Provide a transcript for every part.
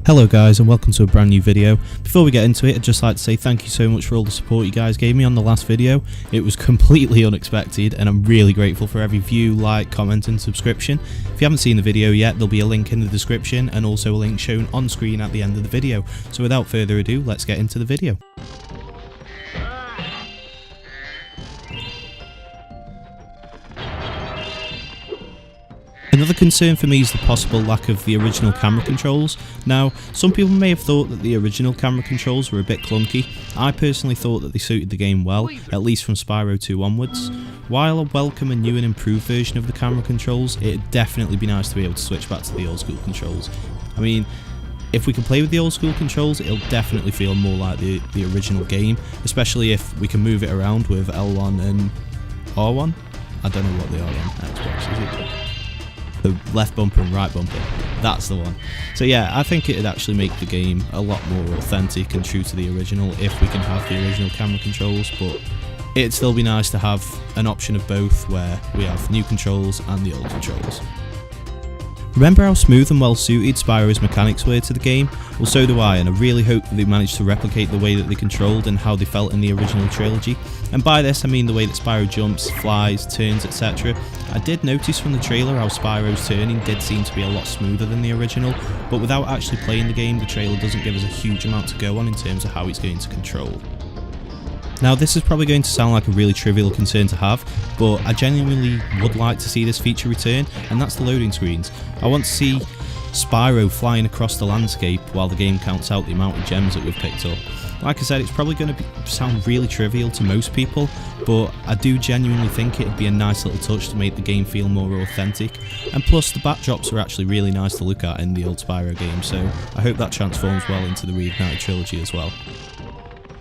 Hello guys and welcome to a brand new video. Before we get into it, I'd just like to say thank you so much for all the support you guys gave me on the last video. It was completely unexpected and I'm really grateful for every view, like, comment and subscription. If you haven't seen the video yet, there'll be a link in the description and also a link shown on screen at the end of the video. So without further ado, let's get into the video. Another concern for me is the possible lack of the original camera controls. Now, some people may have thought that the original camera controls were a bit clunky. I personally thought that they suited the game well, at least from Spyro 2 onwards. While I welcome a new and improved version of the camera controls, it'd definitely be nice to be able to switch back to the old school controls. I mean, if we can play with the old school controls, it'll definitely feel more like the original game, especially if we can move it around with L1 and R1. I don't know what they are on Xbox, is it? The left bumper and right bumper, that's the one. So yeah, I think it'd actually make the game a lot more authentic and true to the original if we can have the original camera controls, but it'd still be nice to have an option of both where we have new controls and the old controls. Remember how smooth and well suited Spyro's mechanics were to the game? Well, so do I, and I really hope that they managed to replicate the way that they controlled and how they felt in the original trilogy. And by this I mean the way that Spyro jumps, flies, turns, etc. I did notice from the trailer how Spyro's turning did seem to be a lot smoother than the original, but without actually playing the game, the trailer doesn't give us a huge amount to go on in terms of how it's going to control. Now this is probably going to sound like a really trivial concern to have, but I genuinely would like to see this feature return, and that's the loading screens. I want to see Spyro flying across the landscape while the game counts out the amount of gems that we've picked up. Like I said, it's probably going to sound really trivial to most people, but I do genuinely think it'd be a nice little touch to make the game feel more authentic, and plus the backdrops are actually really nice to look at in the old Spyro game, so I hope that transforms well into the Reignited Trilogy as well.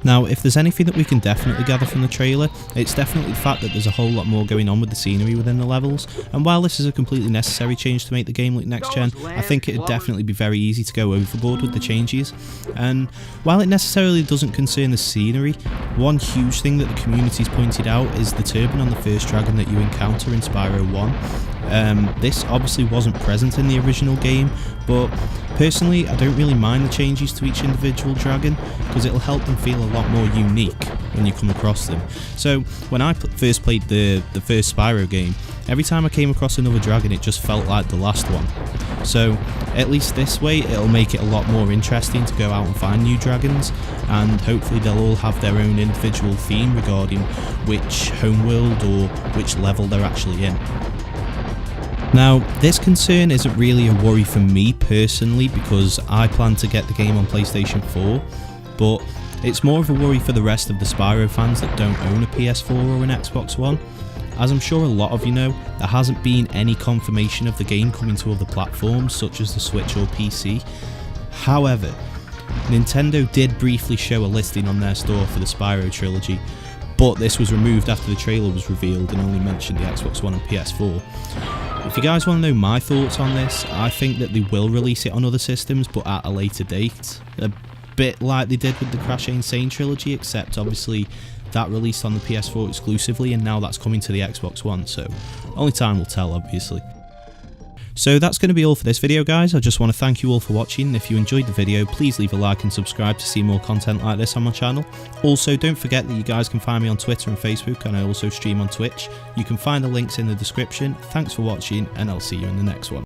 Now, if there's anything that we can definitely gather from the trailer, it's definitely the fact that there's a whole lot more going on with the scenery within the levels, and while this is a completely necessary change to make the game look next gen, I think it'd definitely be very easy to go overboard with the changes. And while it necessarily doesn't concern the scenery, one huge thing that the community's pointed out is the turban on the first dragon that you encounter in Spyro 1. This obviously wasn't present in the original game, but personally I don't really mind the changes to each individual dragon because it'll help them feel a lot more unique when you come across them. So when I first played the first Spyro game, every time I came across another dragon it just felt like the last one. So at least this way it'll make it a lot more interesting to go out and find new dragons, and hopefully they'll all have their own individual theme regarding which homeworld or which level they're actually in. Now, this concern isn't really a worry for me personally because I plan to get the game on PlayStation 4, but it's more of a worry for the rest of the Spyro fans that don't own a PS4 or an Xbox One. As I'm sure a lot of you know, there hasn't been any confirmation of the game coming to other platforms such as the Switch or PC. However, Nintendo did briefly show a listing on their store for the Spyro trilogy, but this was removed after the trailer was revealed and only mentioned the Xbox One and PS4. If you guys want to know my thoughts on this, I think that they will release it on other systems but at a later date. A bit like they did with the Crash Insane trilogy, except obviously that released on the PS4 exclusively and now that's coming to the Xbox One, so only time will tell obviously. So that's going to be all for this video guys. I just want to thank you all for watching. If you enjoyed the video, please leave a like and subscribe to see more content like this on my channel. Also, don't forget that you guys can find me on Twitter and Facebook, and I also stream on Twitch. You can find the links in the description. Thanks for watching and I'll see you in the next one.